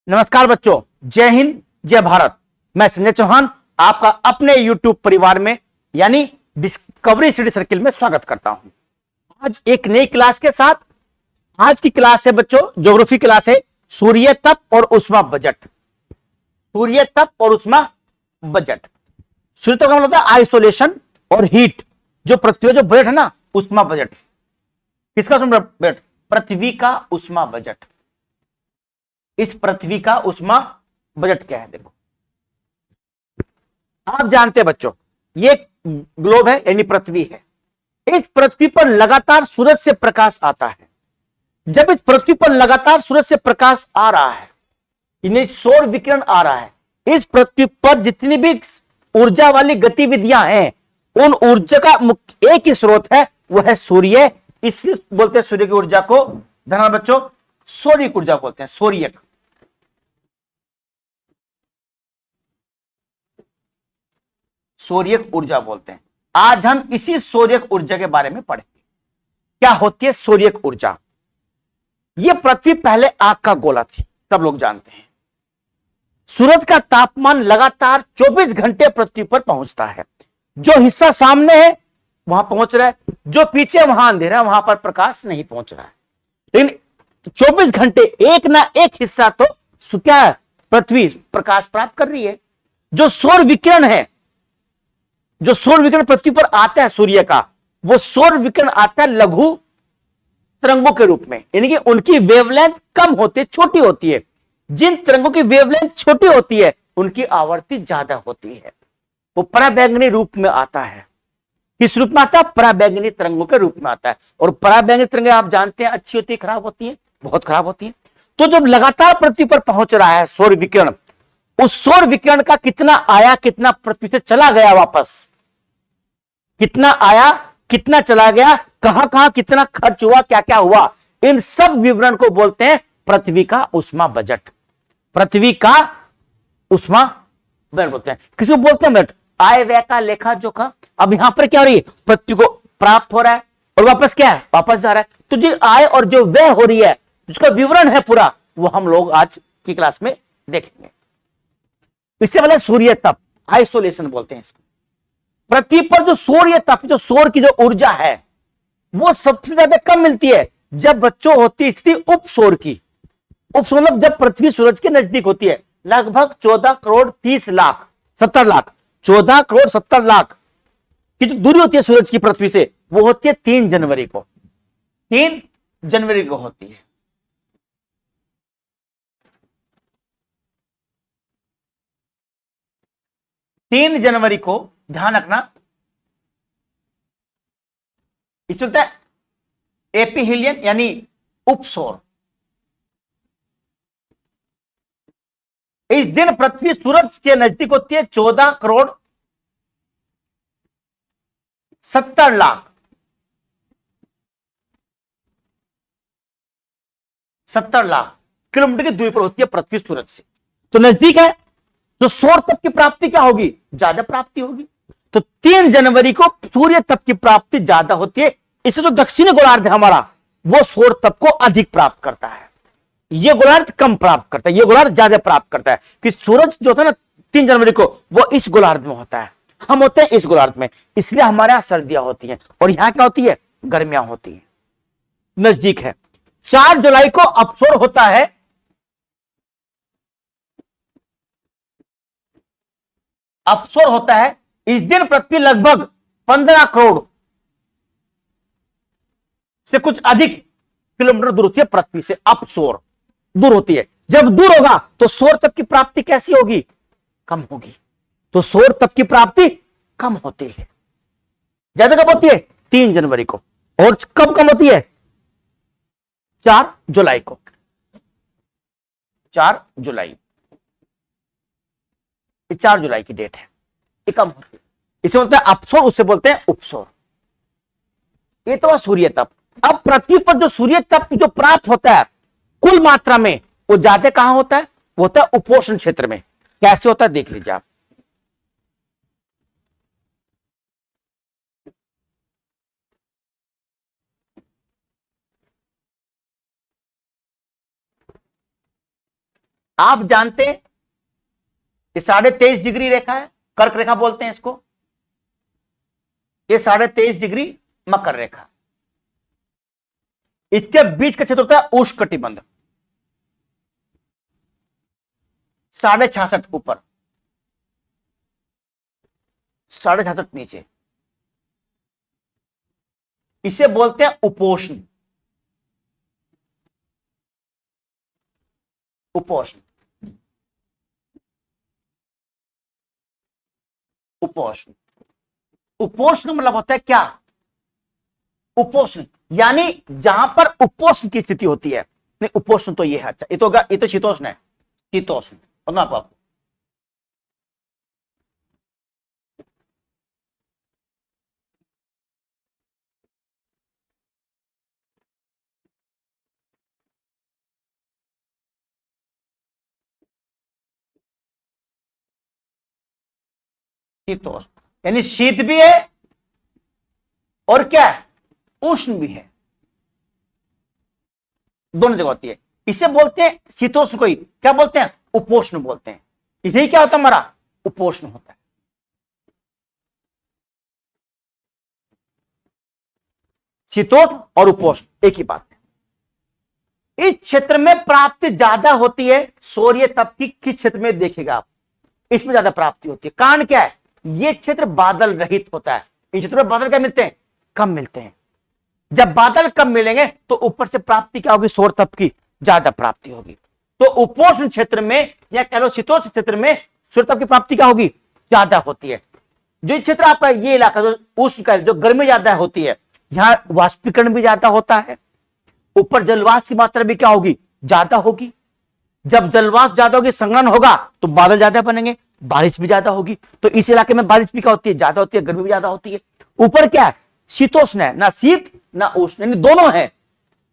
नमस्कार बच्चों, जय हिंद जय भारत। मैं संजय चौहान आपका अपने YouTube परिवार में यानी डिस्कवरी स्टडी सर्किल में स्वागत करता हूं। आज एक नई क्लास के साथ। आज की क्लास है बच्चों, ज्योग्राफी क्लास है, सूर्य तप और उष्मा बजट। सूर्य तप और उष्मा बजट। सूर्य तप का मतलब होता है आइसोलेशन और हीट। जो पृथ्वी जो बजट है ना, उष्मा बजट। किसका उष्मा बजट? पृथ्वी का उष्मा बजट। इस पृथ्वी का उष्मा बजट क्या है? देखो, आप जानते हैं बच्चों, ये ग्लोब है यानी पृथ्वी है। इस पृथ्वी पर लगातार सूरज से प्रकाश आता है। जब इस पृथ्वी पर लगातार सूरज से प्रकाश आ रहा है, इन्हें सौर विकिरण आ रहा है, इस पृथ्वी पर जितनी भी ऊर्जा वाली गतिविधियां हैं, उन ऊर्जा का मुख्य एक ही स्रोत है, वह है सूर्य। इसलिए बोलते हैं सूर्य की ऊर्जा को, धन्यवाद बच्चों, सौर्यक ऊर्जा बोलते हैं। सौर्यक सौर्यक ऊर्जा बोलते हैं। आज हम इसी सौर्यक ऊर्जा के बारे में पढ़ेंगे। क्या होती है सौर्यक ऊर्जा? यह पृथ्वी पहले आग का गोला थी, सब लोग जानते हैं। सूरज का तापमान लगातार 24 घंटे पृथ्वी पर पहुंचता है। जो हिस्सा सामने है वहां पहुंच रहा है, जो पीछे वहां अंधेरा है, वहां पर प्रकाश नहीं पहुंच रहा है। लेकिन 24 घंटे एक ना एक हिस्सा तो क्या पृथ्वी प्रकाश प्राप्त कर रही है। जो सौर विकिरण है, जो सौर विकिरण पृथ्वी पर आता है सूर्य का, वो सौर विकिरण आता है लघु तरंगों के रूप में, यानी कि उनकी वेवलेंथ कम होती है, छोटी होती है। जिन तरंगों की वेवलेंथ छोटी होती है, उनकी आवर्ती ज्यादा होती है। वो पराबैंगनी रूप में आता है। किस रूप में आता है? पराबैंगनी तरंगों के रूप में आता है। और पराबैंगनी तरंगें आप जानते हैं अच्छी होती है, खराब होती है, बहुत खराब होती है। तो जब लगातार पृथ्वी पर पहुंच रहा है सौर विकिरण, उस सौर विकिरण का कितना आया, कितना पृथ्वी से चला गया वापस, कितना आया कितना चला गया, कहां कहां कितना खर्च हुआ, क्या क्या हुआ, इन सब विवरण को बोलते हैं पृथ्वी का उष्मा बजट। पृथ्वी का उष्मा बजट बोलते हैं। किसी को बोलते हैं बजट, आय व्यय का लेखा जोखा। अब यहां पर क्या हो रही है? पृथ्वी को प्राप्त हो रहा है और वापस क्या है? वापस जा रहा है। तो जो आय और जो व्यय हो रही है, जिसका विवरण है पूरा, वो हम लोग आज की क्लास में देखेंगे। इससे पहले सूर्य तप, आइसोलेशन बोलते हैं इसको। पृथ्वी पर जो सूर्य तप, जो सौर की जो ऊर्जा है, वो सबसे ज्यादा कम मिलती है जब बच्चों होती स्थिति उपसौर की। उपसौर मतलब जब पृथ्वी सूरज के नजदीक होती है। लगभग 14 करोड़ 30 लाख 70 लाख 14 करोड़ 70 लाख की जो दूरी होती है सूरज की पृथ्वी से, वो होती है 3 जनवरी को। 3 जनवरी को होती है। तीन जनवरी को ध्यान रखना। इस होता है एपीहीलियन यानी उपसौर। इस दिन पृथ्वी सूरज के नजदीक होती है 14 करोड़ 70 लाख 70 लाख किलोमीटर की दूरी पर होती है पृथ्वी सूरज से। तो नजदीक है, तो सौर तप की प्राप्ति क्या होगी? ज्यादा प्राप्ति होगी। तो 3 जनवरी को सूर्य तप की प्राप्ति ज्यादा होती है। इससे जो दक्षिणी गोलार्ध है हमारा, वो सौर तप को अधिक प्राप्त करता है। ये गोलार्ध कम प्राप्त करता है, ये गोलार्ध ज्यादा प्राप्त करता है। कि सूरज जो था ना 3 जनवरी को, वो इस गोलार्ध में होता है, हम होते हैं इस गोलार्ध में। इसलिए हमारे यहां सर्दियां होती हैं और यहां क्या होती है? गर्मियां होती हैं। नजदीक है। 4 जुलाई को अपसौर होता है। अपसौर होता है। इस दिन पृथ्वी लगभग 15 करोड़ से कुछ अधिक किलोमीटर दूर होती है पृथ्वी से। अपसौर दूर होती है। जब दूर होगा तो सौर तप की प्राप्ति कैसी होगी? कम होगी। तो सौर तप की प्राप्ति कम होती है। ज्यादा कब होती है? 3 जनवरी को। और कब कम होती है? 4 जुलाई को। 4 जुलाई, 4 जुलाई की डेट है, ये कम होती है। इसे बोलते हैं अपसौर, उसे बोलते हैं उपसौर। ये तो सूर्य तप। अब पृथ्वी पर जो सूर्य तप जो प्राप्त होता है कुल मात्रा में, वो ज्यादा कहां होता है? वो होता है उपोष्ण क्षेत्र में। कैसे होता है देख लीजिए आप। आप जानते हैं ये 23.5 डिग्री रेखा है, कर्क रेखा बोलते हैं इसको। ये 23.5 डिग्री मकर रेखा, इसके बीच का क्षेत्र होता है उष्णकटिबंध, 66.5 ऊपर, 66.5 नीचे, इसे बोलते हैं उपोष्ण। उपोष्ण, उपोष्ण, उपोष्ण मतलब होता है क्या? उपोष्ण यानी जहां पर उपोष्ण की स्थिति होती है। नहीं, उपोष्ण तो ये है। अच्छा, ये तो शीतोष्ण है, शीतोष्ण आपको। शीतोष्ण यानी शीत भी है और क्या है, उष्ण भी है, दोनों जगह होती है। इसे बोलते हैं शीतोष्ण को ही क्या बोलते हैं, उपोष्ण बोलते हैं। इसे ही क्या होता है हमारा, उपोष्ण होता है। शीतोष्ण और उपोष्ण एक ही बात है। इस क्षेत्र में प्राप्ति ज्यादा होती है सूर्य तप की। किस क्षेत्र में देखेगा आप, इसमें ज्यादा प्राप्ति होती है। कारण क्या है, ये क्षेत्र बादल रहित होता है। इन क्षेत्रों में बादल क्या मिलते हैं, कम मिलते हैं। जब बादल कम मिलेंगे तो ऊपर से प्राप्ति क्या होगी, सौर तप की ज्यादा प्राप्ति होगी। तो उपोष्ण क्षेत्र में या कह लो शीतोष्ण क्षेत्र में सौर तप की प्राप्ति क्या होगी, ज्यादा होती है। जो क्षेत्र आपका ये इलाका जो उष्ण का, जो गर्मी ज्यादा होती है, यहां वाष्पीकरण भी ज्यादा होता है, ऊपर जलवाष्प की मात्रा भी क्या होगी, ज्यादा होगी। जब जलवाष्प ज्यादा होगी, संघनन होगा तो बादल ज्यादा बनेंगे, बारिश भी ज्यादा होगी। तो इस इलाके में बारिश भी क्या होती है, ज्यादा होती है, गर्मी भी ज्यादा होती है। ऊपर क्या है, शीतोष्ण है, ना शीत ना उष्ण, यानी दोनों है,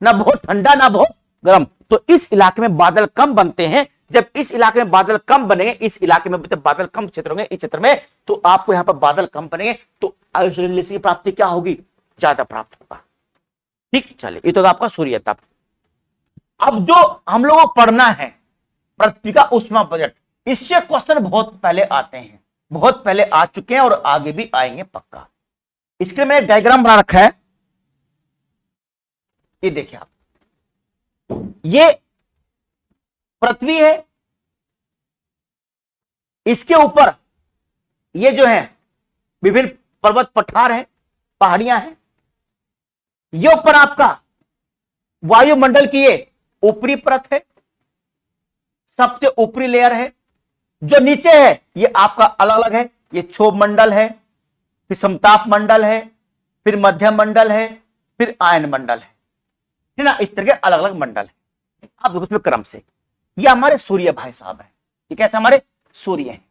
ना बहुत ठंडा ना बहुत गर्म। तो इस इलाके में बादल कम बनते हैं। जब इस इलाके में बादल कम बनेंगे, इस इलाके में जब बादल कम क्षेत्र होंगे इस क्षेत्र में, तो आपको यहां पर बादल कम बनेंगे तो आयुष की प्राप्ति क्या होगी, ज्यादा प्राप्त होगा। ठीक, चलिए ये तो आपका सूर्य तप। अब जो हम लोगों को पढ़ना है पृथ्वी का उष्मा बजट, इससे क्वेश्चन बहुत पहले आते हैं, बहुत पहले आ चुके हैं और आगे भी आएंगे पक्का। इसके लिए मैंने डायग्राम बना रखा है, ये देखिए आप, ये पृथ्वी है, इसके ऊपर ये जो है विभिन्न पर्वत पठार है, पहाड़ियां हैं। ये ऊपर आपका वायुमंडल की ये ऊपरी परत है, सबसे ऊपरी लेयर है। जो नीचे है ये आपका अलग अलग है, ये क्षोभ मंडल है, फिर समताप मंडल है, फिर मध्यम मंडल है, फिर आयन मंडल है ना। इस तरह के अलग अलग मंडल है। आप देखो उसमें क्रम से, ये हमारे सूर्य भाई साहब है, ये कैसे हमारे सूर्य हैं।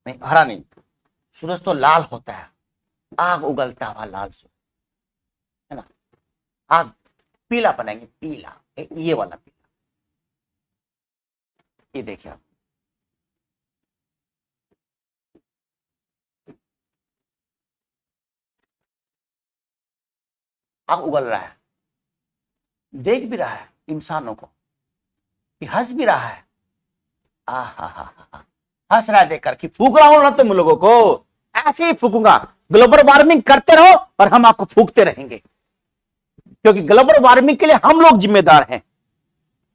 नहीं, हरा नहीं, सूरज तो लाल होता है, आग उगलता हुआ लाल सूरज है ना। आग पीला बनाएंगे, पीला, ये वाला पीला, ये देखिए आप, आग उगल रहा है, देख भी रहा है इंसानों को, कि हंस भी रहा है। हा हंस रहा है देखकर कि फूक रहा हूं ना तुम लोगों को, ऐसे ही फूकूंगा। ग्लोबल वार्मिंग करते रहो और हम आपको फूकते रहेंगे, क्योंकि ग्लोबल वार्मिंग के लिए हम लोग जिम्मेदार हैं,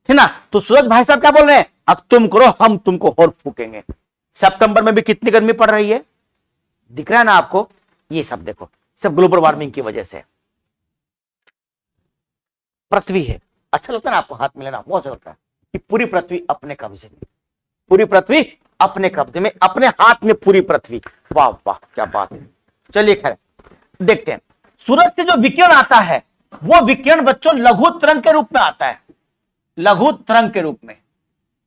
है ना। तो सूरज भाई साहब क्या बोल रहे हैं, अब तुम करो, हम तुमको और फूकेंगे। सितंबर में भी कितनी गर्मी पड़ रही है, दिख रहा है ना आपको। ये सब देखो, सब ग्लोबल वार्मिंग की वजह से। पृथ्वी है, अच्छा लगता है ना आपको हाथ में लेना, बहुत अच्छा लगता है कि पूरी पृथ्वी अपने कब्जे में, पूरी पृथ्वी अपने कब्जे में, अपने हाथ में पूरी पृथ्वी। वाह वाह क्या बात है। चलिए खैर देखते हैं, सूरज से जो विकिरण आता है वो विकिरण बच्चों लघु तरंग के रूप में आता है, लघु तरंग के रूप में,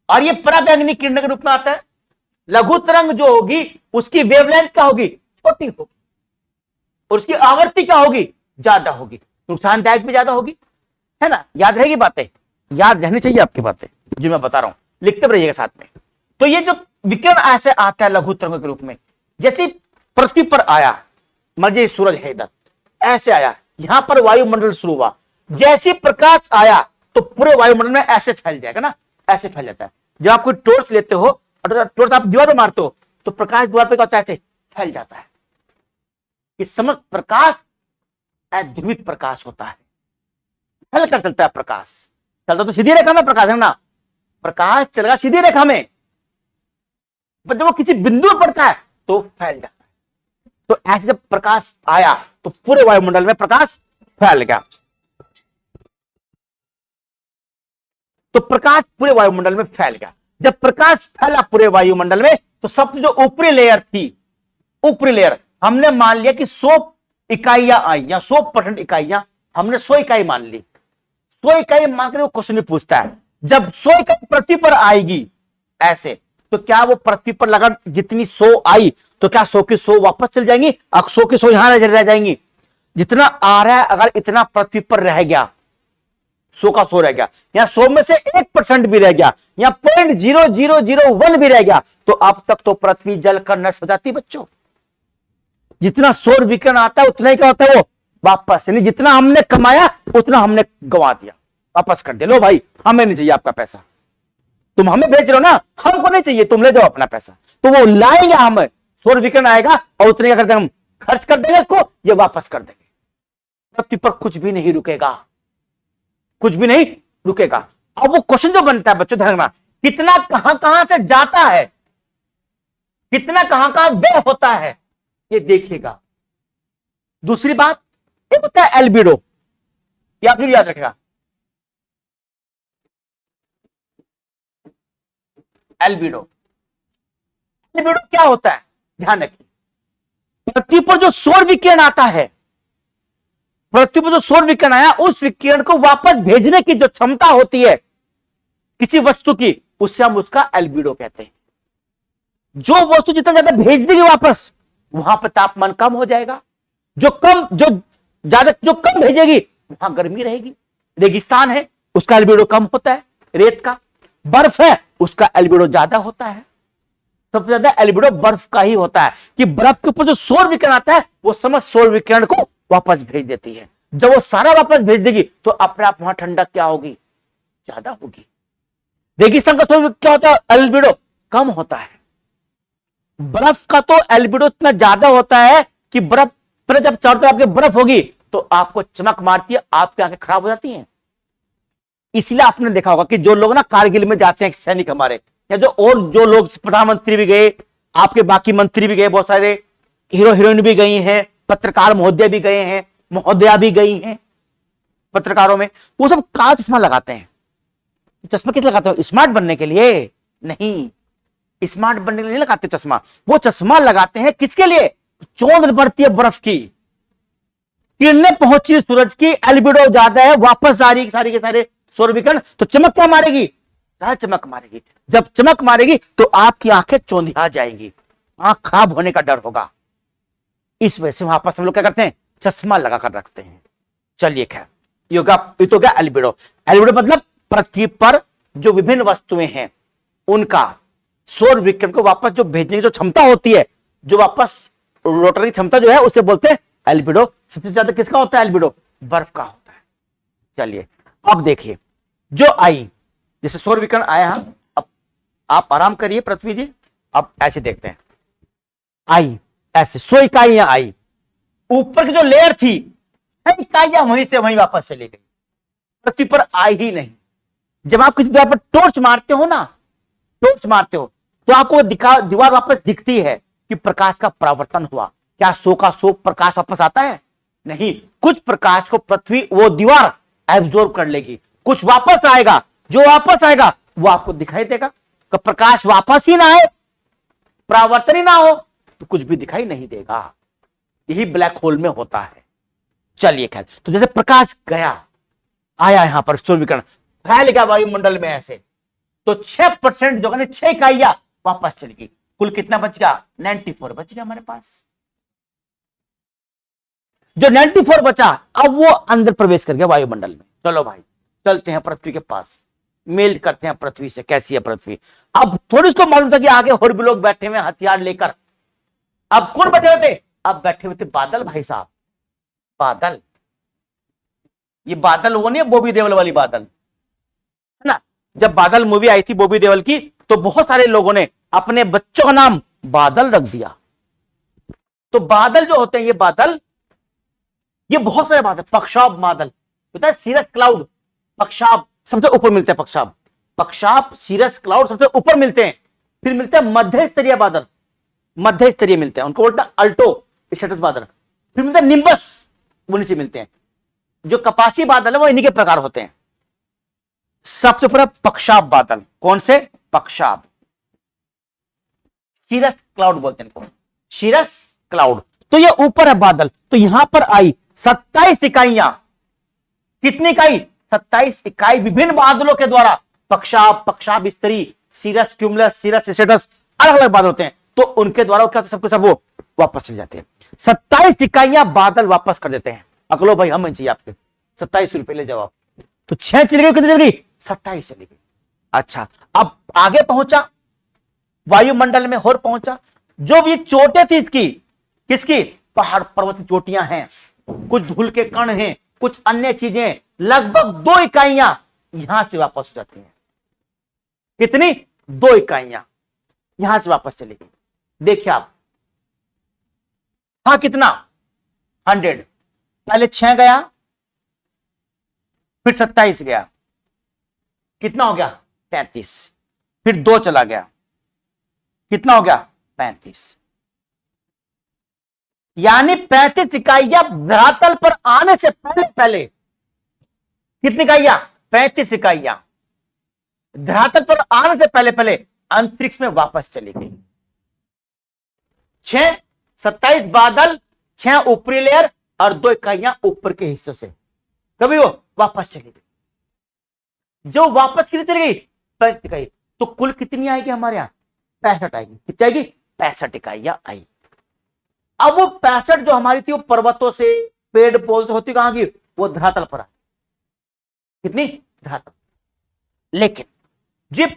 और ये पराबैंगनी किरण के रूप में आता है। लघु तरंग जो होगी उसकी वेवलेंथ क्या होगी, छोटी होगी, और उसकी आवृत्ति क्या होगी, ज्यादा होगी, नुकसानदायक भी ज्यादा होगी, है ना। याद रहेगी बातें, याद रहनी चाहिए आपकी बातें जो मैं बता रहा हूं, लिखते रहिएगा साथ में। तो ये जो विकिरण ऐसे आता है लघु तरंग के रूप में, जैसे पृथ्वी पर आया, मान लीजिए सूरज है इधर, ऐसे आया, यहां पर वायुमंडल शुरू हुआ, जैसे प्रकाश आया तो पूरे वायुमंडल में ऐसे फैल जाएगा ना, ऐसे फैल जाता है। जब आप कोई टॉर्च लेते हो और टॉर्च आप दीवार पर मारते हो तो प्रकाश दीवार पर क्या होता है, ऐसे फैल जाता है। इस समस्त प्रकाश अध्रुवित प्रकाश होता है, फैल कर चलता है। प्रकाश चलता तो सीधी रेखा में प्रकाश है ना, प्रकाश चलेगा सीधी रेखा में, पर जब वो किसी बिंदु पर पड़ता है तो फैल जाता है। तो ऐसे जब प्रकाश आया तो पूरे वायुमंडल में प्रकाश फैल गया। तो प्रकाश पूरे वायुमंडल में फैल गया। जब प्रकाश फैला पूरे वायुमंडल में तो सबसे जो ऊपरी लेयर थी, ऊपरी लेयर हमने मान लिया कि 100 इकाइयां आई या 100% इकाइयां, हमने 100 इकाई मान ली। 100 इकाई मान कर वो क्वेश्चन में पूछता है जब 100 इकाई पृथ्वी पर आएगी ऐसे, तो क्या वो पृथ्वी पर लगा जितनी 100 आई तो क्या 100 की 100 वापस चल जाएंगी, 100 की 100 यहां रह जाएंगी। जितना आ रहा है अगर इतना पृथ्वी पर रह गया, 100 का 100 रह गया, या 100 में से 1% भी रह गया, या 0.0001 भी रह गया, तो अब तक तो पृथ्वी जलकर नष्ट हो जाती। बच्चों जितना सौर विकिरण आता है उतना ही क्या होता है, वो वापस, यानी जितना हमने कमाया उतना हमने गंवा दिया, वापस कर दे। लो भाई हमें नहीं चाहिए आपका पैसा, तुम हमें भेज रहे हो ना, हमको नहीं चाहिए, तुम ले जाओ अपना पैसा। तो वो लाएंगे, हम सौर विकिरण आएगा और उतने क्या करते हैं, हम खर्च कर देंगे इसको, ये वापस कर देंगे। पृथ्वी पर कुछ भी नहीं रुकेगा, कुछ भी नहीं रुकेगा। अब वो क्वेश्चन जो बनता है बच्चों ध्यान रखना, कितना कहां से जाता है, कितना कहां व्यय होता है, ये देखिएगा। दूसरी बात एक होता है एल्बिडो, ये आप याद रखेगा। एल्बिडो, एल्बिडो क्या होता है ध्यान रखिए। पृथ्वी पर जो सौर विकिरण आता है, पृथ्वी पर जो सौर विकिरण आया, उस विकिरण को वापस भेजने की जो क्षमता होती है किसी वस्तु की, उससे हम उसका एल्बिडो कहते हैं। जो वस्तु जितना ज्यादा भेज देगी वापस, वहां पर तापमान कम हो जाएगा। जो कम भेजेगी वहां गर्मी रहेगी। रेगिस्तान है उसका एल्बिडो कम होता है, रेत का। बर्फ है उसका एल्बिडो ज्यादा होता है। सबसे ज्यादा एल्बिडो बर्फ का ही होता है कि बर्फ के ऊपर जो सौर विकिरण आता है वो समस्त सौर विकिरण को वापस भेज देती है। जब वो सारा वापस भेज देगी तो अपने आप वहां ठंडक क्या होगी, ज्यादा होगी। रेगिस्तान का सौर क्या होता है, एल्बिडो कम होता है। बर्फ का तो एल्बिडो इतना ज्यादा होता है कि बर्फ पर जब चारों तरफ आपके बर्फ होगी तो आपको चमक मारती है, आपकी आंखें खराब हो जाती हैं। इसलिए आपने देखा होगा कि जो लोग ना कारगिल में जाते हैं, सैनिक हमारे, या जो लोग प्रधानमंत्री भी गए, आपके बाकी मंत्री भी गए, बहुत सारे हीरो हीरोइन भी गई हैं, पत्रकार महोदय भी गए हैं, महोदया भी गई हैं पत्रकारों में, वो सब काला चश्मा लगाते हैं। चश्मा किस लगाते हो, स्मार्ट बनने के लिए नहीं, स्मार्ट बनने के लिए नहीं लगाते चश्मा। वो चश्मा लगाते हैं किसके लिए, चोंद पड़ती है बर्फ की, किरणें पहुंची सूरज की, एल्बिडो ज्यादा है, वापस आ रही सारी के सारे सौर विकिरण, तो चमक क्या मारेगी, चमक मारेगी। जब चमक मारेगी तो आपकी आंखें चौंधिया जाएंगी, आंख खराब होने का डर होगा। इस वजह से वहां पर हम लोग क्या करते हैं, चश्मा लगाकर रखते हैं। चलिए खैर, ये तो क्या एल्बिडो। एल्बिडो मतलब पृथ्वी पर जो विभिन्न वस्तुएं हैं उनका सौर विकिरण को वापस जो भेजने की जो क्षमता होती है, जो वापस रोटरी क्षमता जो है, उसे बोलते हैं एल्बिडो। सबसे ज्यादा किसका होता है एल्बिडो, बर्फ का होता है। चलिए अब देखिए, जो आई, जैसे सौर विकिरण आया, अब आप आराम करिए पृथ्वी जी, अब ऐसे देखते हैं। आई ऐसे 100 इकाइयां आई, ऊपर की जो लेयर थी इकाइयां वहीं से वहीं वापस चली गई, पृथ्वी पर आई ही नहीं। जब आप किसी दीवार पर टॉर्च मारते हो ना, टॉर्च मारते हो तो आपको दीवार वापस दिखती है कि प्रकाश का परावर्तन हुआ। क्या 100 का 100 प्रकाश वापस आता है, नहीं। कुछ प्रकाश को पृथ्वी वो दीवार एब्जॉर्ब कर लेगी, कुछ वापस आएगा, जो वापस आएगा वो आपको दिखाई देगा। तो प्रकाश वापस ही ना आए, परावर्तन ही ना हो, तो कुछ भी दिखाई नहीं देगा। यही ब्लैक होल में होता है। चलिए खैर, तो जैसे प्रकाश गया, आया यहां पर सौर विकिरण, फैल गया वायुमंडल में ऐसे, तो 6% जो 6 इकाइयां वापस चली गई। कुल कितना बच गया, 94 बच गया हमारे पास। जो 94 बचा, अब वो अंदर प्रवेश कर गया वायुमंडल में। चलो भाई चलते हैं पृथ्वी के पास, मेल करते हैं पृथ्वी से, कैसी है पृथ्वी। अब थोड़ी उसको मालूम था कि आगे और भी लोग बैठे हुए हथियार लेकर। अब कौन बैठे हुए थे, अब बैठे हुए थे बादल भाई साहब, बादल। ये बादल वो नहीं है बॉबी देओल वाली बादल, है ना। जब बादल मूवी आई थी बॉबी देओल की, तो बहुत सारे लोगों ने अपने बच्चों का नाम बादल रख दिया। तो बादल जो होते हैं ये बादल, ये बहुत सारे बादल, पक्षाब बादल, पता है, सीरस क्लाउड, पक्षाब सबसे ऊपर मिलते हैं, पक्षाब, पक्षाब, सीरस क्लाउड सबसे ऊपर मिलते हैं। फिर मिलते हैं मध्य स्तरीय बादल, मध्य स्तरीय मिलते हैं, उनको बोलते हैं अल्टो स्टेटस बादल। फिर मिलते हैं निम्बस, वो नीचे मिलते हैं। जो कपासी बादल है वो इन्हीं के प्रकार होते हैं। सबसे ऊपर पक्षाब बादल, कौन से, पक्षाब। सीरस क्लाउड बोलते हैं इनको, सीरस क्लाउड। तो ये ऊपर है बादल, तो यहां पर आई 27 इकाइयां, कितनी इकाई, 27 इकाई विभिन्न बादलों के द्वारा, पक्षाब, पक्षाब स्तरी, सीरस क्यूमुलस, सीरस स्टेटस, अलग अलग बादल होते हैं। तो उनके द्वारा क्या सबके सब वो वापस चले जाते हैं। 27 इकाइयां बादल वापस कर देते हैं। अकलो भाई हमें चाहिए आपके 27 रुपए ले जाओ आप। तो 6 चली गई, कितनी चली गई, 27 चली गई। अच्छा, अब आगे पहुंचा वायुमंडल में और पहुंचा। जो भी चोटें थी इसकी, किसकी, पहाड़ पर्वत की चोटियां हैं, कुछ धूल के कण हैं, कुछ अन्य चीजें, लगभग 2 इकाइयां यहां से वापस हो जाती हैं। कितनी, 2 इकाइयां यहां से वापस चली गई। देखिए आप, हाँ कितना, 100, पहले 6 गया, फिर 27 गया, कितना हो गया, 33, फिर 2 चला गया, कितना हो गया, 35। यानी 35 इकाइयां धरातल पर आने से पहले पहले, कितनी इकाइयां, 35 इकाइयां धरातल पर आने से पहले पहले अंतरिक्ष में वापस चली गई। 6, 27 बादल, 6 ऊपरी लेयर और 2 इकाइयां ऊपर के हिस्से से, कभी वो वापस चली गई। जो वापस कितनी चली गई, 35 इकाई। तो कुल कितनी आएगी हमारे यहां, 65 आएगी। कितनी आएगी, 65 इकाइयां आई। अब वो 65 जो हमारी थी वो पर्वतों से, पेड़ पौधों से होती कहां की, वो धरातल पर आई। कितनी, धरातल। लेकिन जो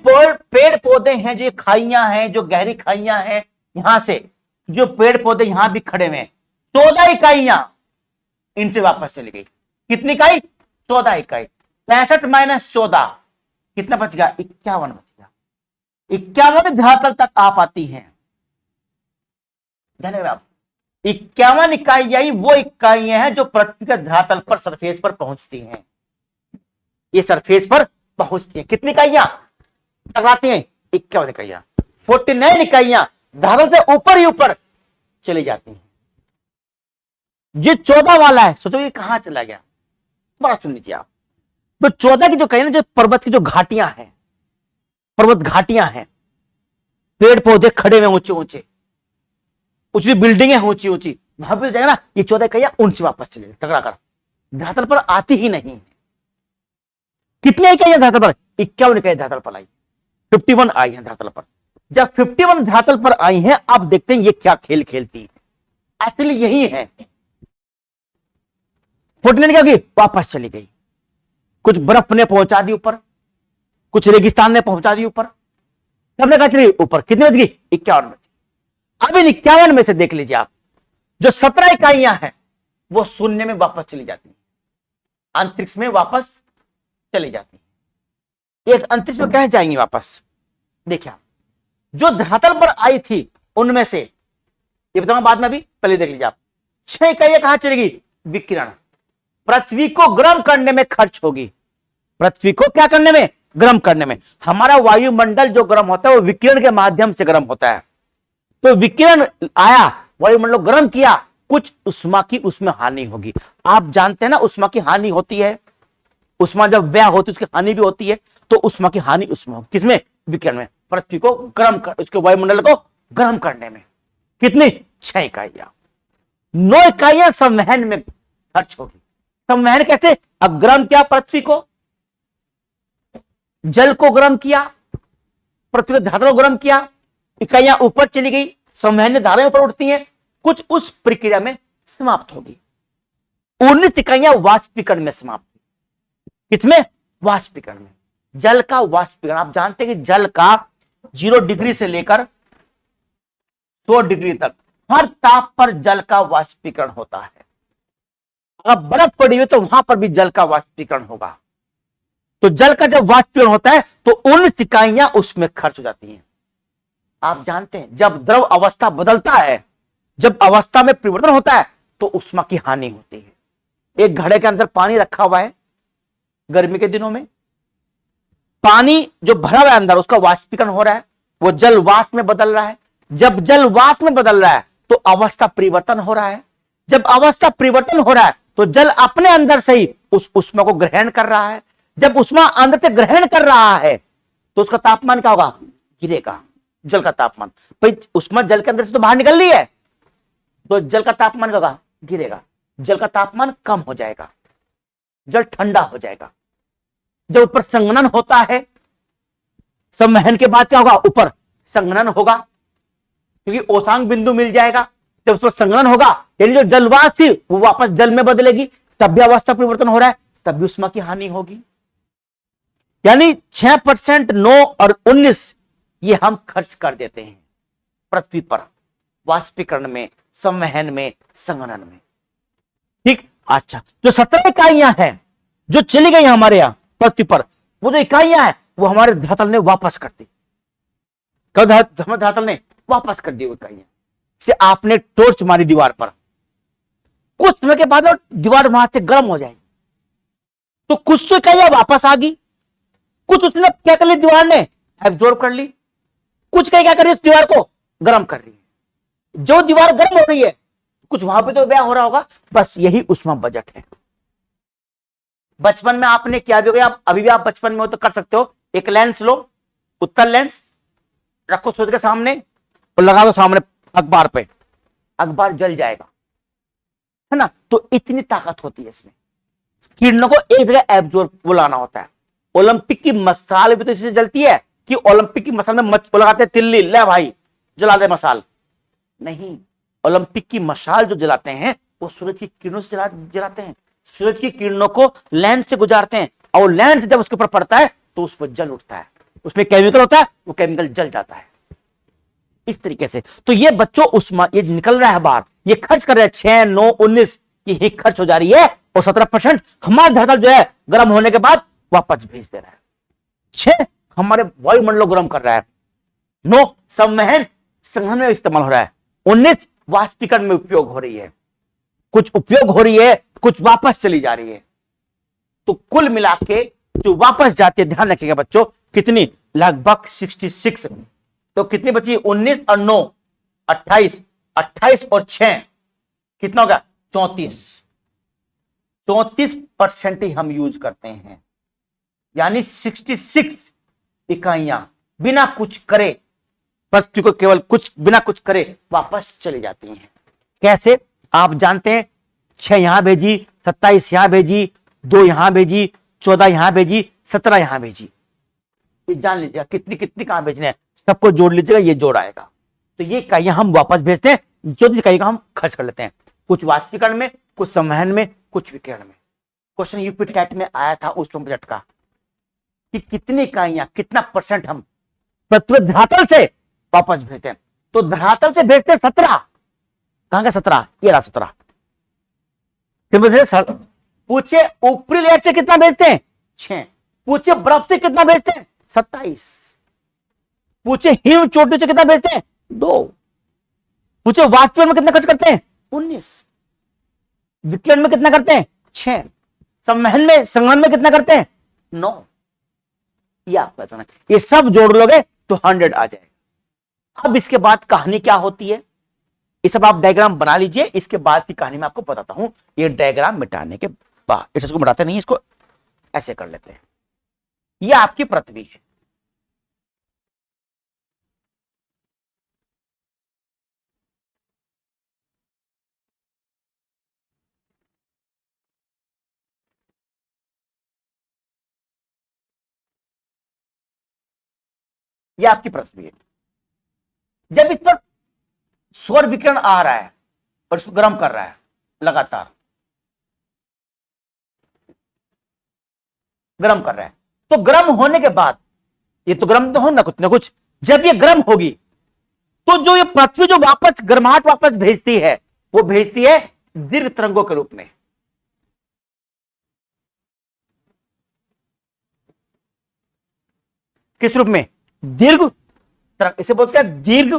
पेड़ पौधे हैं, जो खाइयां हैं, जो गहरी खाइयां हैं, यहां से जो पेड़ पौधे यहां भी खड़े हुए हैं, 14 इकाइयां इनसे वापस चली गई। कितनी इकाई, 14 इकाई। 65 माइनस 14 कितना बच गया, 51 बच गया। 51 धरातल तक आ पाती हैं। धन्यवाद। 51 इकाइयां वो इकाइयां हैं जो पृथ्वी के धरातल पर, सरफेस पर पहुंचती हैं। ये सरफेस पर पहुंचती हैं। कितनी इकाइयां टकराती हैं, 51 इकाइयां। 49 इकाइयां धरातल से ऊपर ही ऊपर चली जाती हैं। ये 14 वाला है, सोचो ये कहां चला गया, बड़ा सुन लीजिए आप। तो 14 की जो कहीं ना, जो पर्वत की जो घाटियां हैं, पर्वत घाटियां हैं, पेड़ पौधे खड़े हुए ऊंचे ऊंचे, ऊंची बिल्डिंगें ऊंची ऊंची, वहां पर जाएगा ना, ये 14 इकाइयां उनसे वापस चले टकरा कर, धरातल पर आती ही नहीं। कितनी इकाइयां धरातल पर, 51 इकाइयां धरातल पर आई, 51 आई हैं धरातल पर। जब 51 धरातल पर आई हैं, अब देखते हैं ये क्या खेल खेलती है। एक्चुअली यही है। 49 क्या की, वापस चली गई। कुछ बर्फ ने पहुंचा दी ऊपर, कुछ रेगिस्तान ने पहुंचा दी ऊपर, सबने कहा चलिए ऊपर। कितनी बच गई, 51 बच गई। अब इन 51 में से देख लीजिए आप, जो 17 इकाइयां हैं वो शून्य में वापस चली जाती हैं, अंतरिक्ष में वापस चली जाती है। एक अंतरिक्ष में कह जाएंगी वापस। देखिए, जो धरातल पर आई थी उनमें से, ये बताऊंगा बाद में, अभी पहले देख लीजिए आप। 6 इकाइयां कहां चली गई, विकिरण, पृथ्वी को गर्म करने में खर्च होगी। पृथ्वी को क्या करने में, गर्म करने में। हमारा वायुमंडल जो गर्म होता है वो विकिरण के माध्यम से गर्म होता है। तो विकिरण आया, वायुमंडल गर्म किया, कुछ उष्मा की उसमें हानि होगी। आप जानते हैं ना, उष्मा की हानि होती है, उष्मा जब व्यय होती है उसकी हानि भी होती है। तो उष्मा की हानि उसमें, किसमें, विकिरण में, पृथ्वी को गर्म कर, उसके वायुमंडल को गर्म करने में। कितनी, 6 इकाइयां। 9 इकाइयां संवहन में खर्च होगी। संवहन कैसे, अब गर्म किया पृथ्वी को, जल को गर्म किया, पृथ्वी के धरातल को गर्म किया, इकाइयां ऊपर चली गई, संवहन धाराएं ऊपर उठती हैं, कुछ उस प्रक्रिया में समाप्त होगी। 19 इकाइयां वाष्पीकरण में समाप्त। किसमें, वाष्पीकरण में। जल का वाष्पीकरण, आप जानते हैं कि जल का 0 डिग्री से लेकर 100 डिग्री तक हर ताप पर जल का वाष्पीकरण होता है। अगर बर्फ पड़ी हुई तो वहां पर भी जल का वाष्पीकरण होगा। तो जल का जब वाष्पीकरण होता है तो 19 इकाइयां उसमें खर्च हो जाती हैं। आप जानते हैं जब द्रव अवस्था बदलता है, जब अवस्था में परिवर्तन होता है तो उष्मा की हानि होती है। एक घड़े के अंदर पानी रखा हुआ है, गर्मी के दिनों में पानी जो भरा हुआ है अंदर उसका वाष्पीकरण हो रहा है, वो जल वाष्प में बदल रहा है। जब जल वाष्प में बदल रहा है तो अवस्था परिवर्तन हो रहा है। जब अवस्था परिवर्तन हो रहा है तो जल अपने अंदर से ही उस उष्मा को ग्रहण कर रहा है। जब उष्मा अंदर से ग्रहण कर रहा है तो उसका तापमान क्या होगा, गिरेगा। जल का तापमान, भाई उष्मा जल के अंदर से तो बाहर निकल रही है तो जल का तापमान क्या होगा, गिरेगा। जल का तापमान कम हो जाएगा, जल ठंडा हो जाएगा। जब ऊपर संघनन होता है, संवहन के बाद क्या होगा, ऊपर संघनन होगा क्योंकि ओसांग बिंदु मिल जाएगा। जब उस पर संघनन होगा यानी जो जलवाष्प थी वो वापस जल में बदलेगी, तब भी अवस्था परिवर्तन हो रहा है, तब भी उष्मा की हानि होगी। यानी 6% 9 और 19 ये हम खर्च कर देते हैं पृथ्वी पर, वाष्पीकरण में, संवहन में, संघनन में। ठीक, अच्छा जो 17 इकाइयां हैं जो चली गई हमारे यहां पृथ्वी पर, वो जो इकाइयां हैं वो हमारे धरातल ने वापस कर दी। कब हमारे धरातल ने वापस कर दी वो इकाइयां। से आपने टॉर्च मारी दीवार पर, कुछ समय के बाद दीवार वहां से गर्म हो जाएगी, तो कुछ तो इकाइयां वापस आ गई, कुछ उसने क्या कर ली, दीवार ने एब्जॉर्ब कर ली, कुछ क्या कर रही है, दीवार को गर्म कर रही है। जो दीवार गर्म हो रही है कुछ वहां पे तो व्यय हो रहा होगा, बस यही उष्मा बजट है। बचपन में आपने क्या भी हो गया, अभी भी आप बचपन में हो तो कर सकते हो, एक लेंस लो, उत्तल लेंस रखो सूर्य के सामने और लगा दो सामने अखबार पे, अखबार जल जाएगा, है ना। तो इतनी ताकत होती है इसमें, किरणों को एक जगह एब्जॉर्ब वो लाना होता है। ओलंपिक की मसाल भी तो इससे जलती है कि ओलंपिक की मसाल में लगाते तिल्ली, ले भाई जला दे मसाल, नहीं। ओलंपिक की मशाल जो जलाते हैं वो सूरज की किरणों से जलाते हैं, सूरज की किरणों को लेंस से गुजारते हैं और लेंस जब उसके ऊपर पड़ता है तो उस पर जल उठता है, उसमें केमिकल होता है, वो केमिकल जल जाता है इस तरीके से। तो ये बच्चों उष्मा ये निकल रहा है बाहर, ये खर्च कर रहे हैं 6 9 19 ये खर्च हो जा रही है और 17% हमारा धरातल जो है गर्म होने के बाद वापस भेज दे रहा है। 6 हमारे वायुमंडल गर्म कर रहा है, 9 संवहन संघनन में इस्तेमाल हो रहा है, 19 वाष्पीकरण में उपयोग हो रही है, कुछ उपयोग हो रही है, कुछ वापस चली जा रही है। तो कुल मिला के जो वापस जाती है, ध्यान रखिएगा बच्चों, कितनी, लगभग 66। तो कितनी बची, 19 और 9 28, 28 और 6 कितना होगा, 34। 34% ही हम यूज करते हैं, यानी 66 इकाइयां बिना कुछ करे, पृथ्वी को केवल कुछ बिना कुछ करे वापस चली जाती हैं। कैसे, आप जानते हैं, 6 यहां भेजी, 27 यहां भेजी, 2 यहां भेजी, 14 यहां भेजी, 17 यहां भेजी। ये जान लीजिएगा कितनी कितनी कहां भेजने हैं, सबको जोड़ लीजिएगा, ये जोड़ आएगा। तो ये इकाइयां हम वापस भेजते हैं, जो इकाई का हम खर्च कर लेते हैं, कुछ वाष्पीकरण में, कुछ संवहन में, कुछ विकिरण में। क्वेश्चन यूपी टेट में आया था उस बजट का कि कितनी इकाइयां, कितना परसेंट हम पृथ्वी धरातल से वापस भेजते हैं। तो धरातल से भेजते हैं 17, कहां का 17, ये रहा 17। पूछे ऊपरी लेयर से कितना भेजते हैं, 6। पूछे बर्फ से कितना भेजते हैं, 27। पूछे हिम चोटी से कितना भेजते हैं, 2। पूछे वाष्पीकरण में कितना खर्च करते हैं, 19। विकिरण में कितना करते हैं, 6। संवहन में, संघनन में कितना करते हैं, 9। ये आपका जाना, ये सब जोड़ लोगे तो 100 आ जाएगा। अब इसके बाद कहानी क्या होती है, ये सब आप डायग्राम बना लीजिए, इसके बाद की कहानी मैं आपको बताता हूं। ये डायग्राम मिटाने के बाद, इसको मिटाते नहीं, इसको ऐसे कर लेते हैं। ये आपकी पृथ्वी है, ये आपकी पृथ्वी है। जब इस पर सौर विकिरण आ रहा है और इसको गर्म कर रहा है लगातार, गर्म कर रहा है, तो गर्म होने के बाद ये तो गर्म तो हो ना कुछ ना कुछ, जब ये गर्म होगी तो जो ये पृथ्वी जो वापस गर्माहट वापस भेजती है, वो भेजती है दीर्घ तरंगों के रूप में। किस रूप में? दीर्घ तरंग, इसे बोलते हैं दीर्घ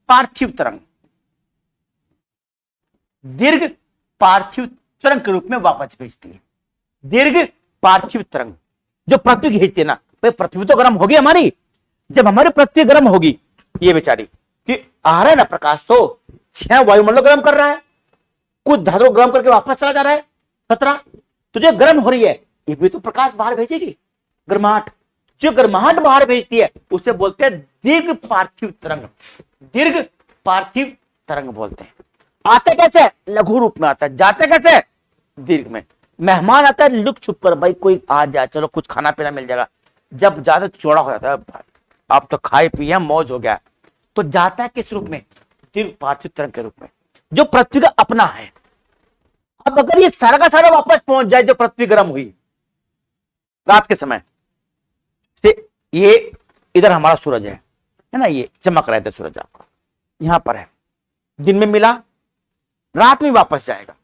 पार्थिव तरंग, दीर्घ पार्थिव तरंग के रूप में वापस भेजती है। दीर्घ पार्थिव तरंग जो पृथ्वी की खींचती है ना, भाई पृथ्वी तो गर्म होगी हमारी, जब हमारी पृथ्वी गर्म होगी, ये बेचारी कि आ रहा है ना प्रकाश, तो 6 वायुमंडल गर्म कर रहा है, कुछ धातु गर्म करके वापस चला जा रहा है 17, तो जो गर्म हो रही है ये भी तो प्रकाश बाहर भेजेगी, गर्माहट। जो गर्माहट बाहर भेजती है उसे बोलते हैं दीर्घ पार्थिव तरंग, दीर्घ पार्थिव तरंग बोलते हैं। आते कैसे? लघु रूप में आता है, जाते कैसे? दीर्घ में। मेहमान आता है लुक छुप कर, भाई कोई आ जाए, चलो कुछ खाना पीना मिल जाएगा। जब ज्यादा चौड़ा हो जाता है, भाई आप तो खाए पिए मौज हो गया, तो जाता है किस रूप में? दीर्घ पार्थिव तरंग के रूप में, जो पृथ्वी का अपना है। अब अगर ये सारा का सारा वापस पहुंच जाए, जो पृथ्वी गर्म हुई रात के समय से, ये इधर हमारा सूरज है ना, ये चमक रहा है सूरज आपका यहां पर है, दिन में मिला, रात में वापस जाएगा।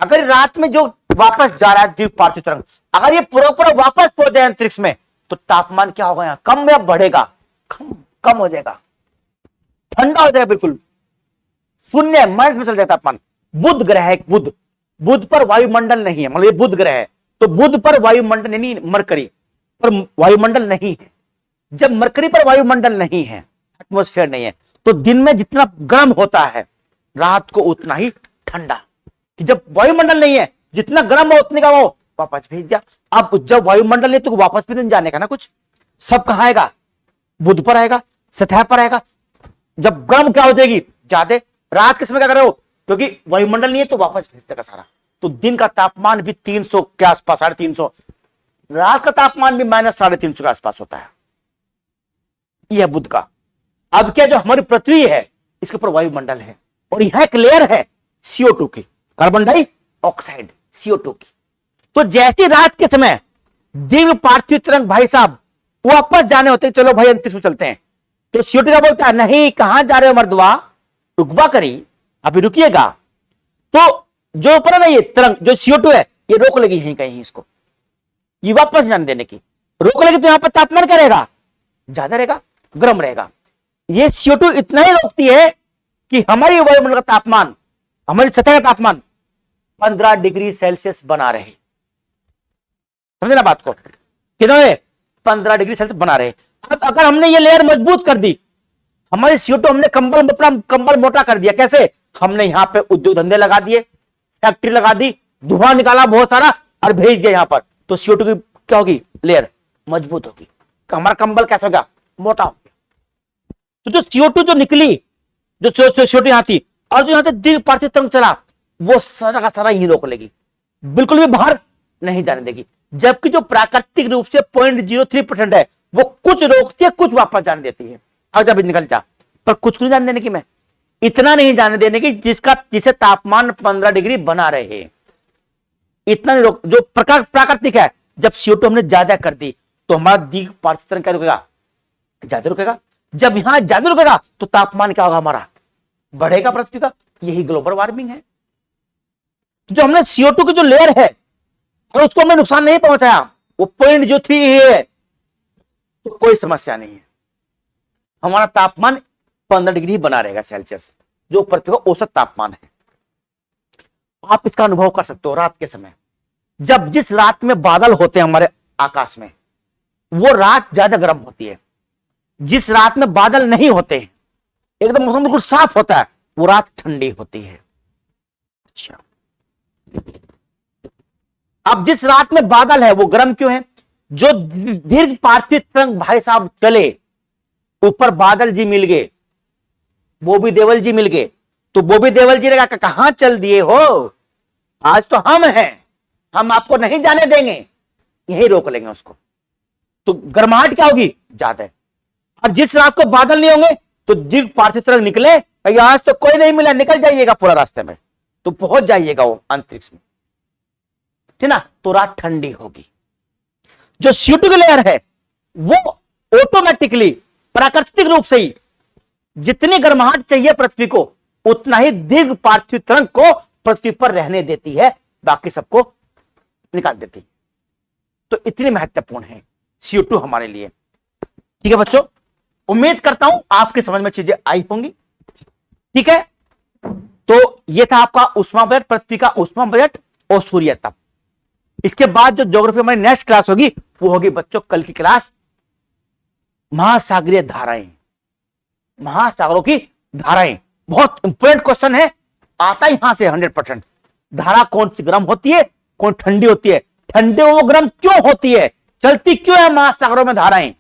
अगर रात में जो वापस जा रहा है दीर्घ पार्थिव तरंग, अगर ये पूरा पूरा वापस पहुंच जाए अंतरिक्ष में, तो तापमान क्या होगा? यहां कम या बढ़ेगा? कम हो जाएगा, ठंडा हो जाएगा, बिल्कुल शून्य माइनस में चल जाए तापमान। बुध ग्रह है, बुध पर वायुमंडल नहीं है, मतलब ये बुध ग्रह है, तो बुध पर वायुमंडल यानी मरकरी पर वायुमंडल नहीं है। जब मरकरी पर वायुमंडल नहीं है, एटमॉस्फेयर नहीं है, तो दिन में जितना गर्म होता है, रात को उतना ही ठंडा। कि जब वायुमंडल नहीं है, जितना गर्म हो उतने का वो वापस भेज दिया। अब जब वायुमंडल नहीं, तो वापस भी नहीं जाने का ना कुछ, सब कहां आएगा? बुध पर आएगा, सतह पर आएगा। जब गर्म क्या हो जाएगी? ज्यादा। रात के समय क्या कर रहे हो? क्योंकि वायुमंडल नहीं है, तो वापस भेज देगा सारा। तो दिन का तापमान भी 300 के आसपास, 350, रात का तापमान भी -350 के आसपास होता है। यह बुध का। अब क्या, जो हमारी पृथ्वी है इसके ऊपर वायुमंडल है, और यहां एक लेयर है CO2 की, कार्बन डाइऑक्साइड, CO2 की। तो जैसी रात के समय दीर्घ पार्थिव तरंग भाई साहब वापस जाने होते, चलो भाई अंतरिक्ष में चलते हैं, तो CO2 क्या बोलता है? नहीं, कहां जा रहे हो मर्दवा, रुकबा करी, अभी रुकिएगा। तो जो ऊपर है ना ये तरंग, जो CO2 है, ये रोक लेगी यहीं कहीं, इसको ये वापस जाने देने की रोक लेगी, तो यहां पर तापमान क्या रहेगा? ज्यादा रहेगा, गर्म रहेगा। ये CO2 इतना ही रोकती है कि हमारी वायुमंडल का तापमान, हमारी सतह का तापमान 15 डिग्री सेल्सियस बना रहे। समझे ना बात को? कितना है? 15 डिग्री सेल्सियस बना रहे। अब अगर हमने ये लेयर मजबूत कर दी, हमारी CO2, हमने कंबल, अपना कंबल मोटा कर दिया। कैसे? हमने यहां पे उद्योग धंधे लगा दिए, फैक्ट्री लगा दी, धुआं निकाला बहुत सारा और भेज दिया यहां पर, तो CO2 की क्या होगी? लेयर मजबूत होगी। हमारा कंबल कैसा होगा? मोटा हो गया। तो जो CO2 जो निकली, जो CO2 यहां थी, और जो यहां से दीर्घ पार्थिव तरंग चला, वो सारा का सारा ही रोक लेगी, बिल्कुल भी बाहर नहीं जाने देगी। जबकि जो प्राकृतिक रूप से 0.03% है, वो कुछ रोकती है, कुछ वापस जाने देती है। अब जब निकल जा, पर कुछ नहीं जाने देने की, मैं इतना नहीं जाने देने की जिसे तापमान 15 डिग्री बना रहे, इतना नहीं रोक। जो प्राकृतिक है, जब CO2 हमने ज्यादा कर दी, तो हमारा दीर्घ पार्थिव तरंग क्या रुकेगा? ज्यादा रुकेगा। जब यहां ज्यादा रुकेगा, तो तापमान क्या होगा? हमारा बढ़ेगा पृथ्वी का। यही ग्लोबल वार्मिंग है। जो हमने CO2 की जो लेयर है, और उसको हमें नुकसान नहीं पहुंचाया, वो 0.03 है, तो कोई समस्या नहीं है। हमारा तापमान 15 डिग्री बना रहेगा सेल्सियस, जो पृथ्वी का औसत तापमान है। आप इसका अनुभव कर सकते हो रात के समय, जब जिस रात में बादल होते हैं हमारे आकाश में, वो रात ज्यादा गर्म होती है। जिस रात में बादल नहीं होते हैं, एकदम मौसम बिल्कुल साफ होता है, वो रात ठंडी होती है। अच्छा, अब जिस रात में बादल है, वो गर्म क्यों है? जो दीर्घ पार्थिव तरंग भाई साहब चले, ऊपर बादल जी मिल गए, बॉबी देओल जी मिल गए, तो बॉबी देओल जी ने कहा, कहां चल दिए हो, आज तो हम हैं, हम आपको नहीं जाने देंगे, यही रोक लेंगे उसको। तो गर्माहट क्या होगी? ज्यादा है। और जिस रात को बादल नहीं होंगे, तो दीर्घ पार्थिव तरंग निकले, आज तो कोई नहीं मिला, निकल जाइएगा पूरा रास्ते में, तो पहुंच जाइएगा वो अंतरिक्ष में, ठीक ना? तो रात ठंडी होगी। जो CO2 की लेयर है, वो ऑटोमेटिकली प्राकृतिक रूप से ही जितनी गर्माहट चाहिए पृथ्वी को, उतना ही दीर्घ पार्थिव तरंग को पृथ्वी पर रहने देती है, बाकी सबको निकाल देती है। तो इतनी महत्वपूर्ण है CO2 हमारे लिए। ठीक है बच्चों, उम्मीद करता हूं आपके समझ में चीजें आई होंगी। ठीक है, तो यह था आपका ऊष्मा बजट, पृथ्वी का ऊष्मा बजट और सूर्य तप। इसके बाद जो ज्योग्राफी हमारी नेक्स्ट क्लास होगी वो होगी बच्चों कल की क्लास महासागरीय धाराएं, महासागरों की धाराएं। बहुत इंपॉर्टेंट क्वेश्चन है, आता यहां से 100%। धारा कौन सी गर्म होती है, कौन ठंडी होती है, ठंडे वो गर्म क्यों होती है, चलती क्यों है महासागरों में धाराएं,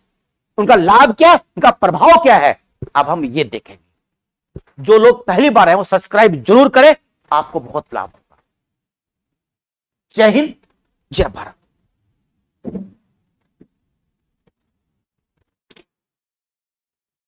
उनका लाभ क्या है, उनका प्रभाव क्या है, अब हम ये देखेंगे। जो लोग पहली बार हैं वो सब्सक्राइब जरूर करें, आपको बहुत लाभ होगा। जय हिंद, जय भारत।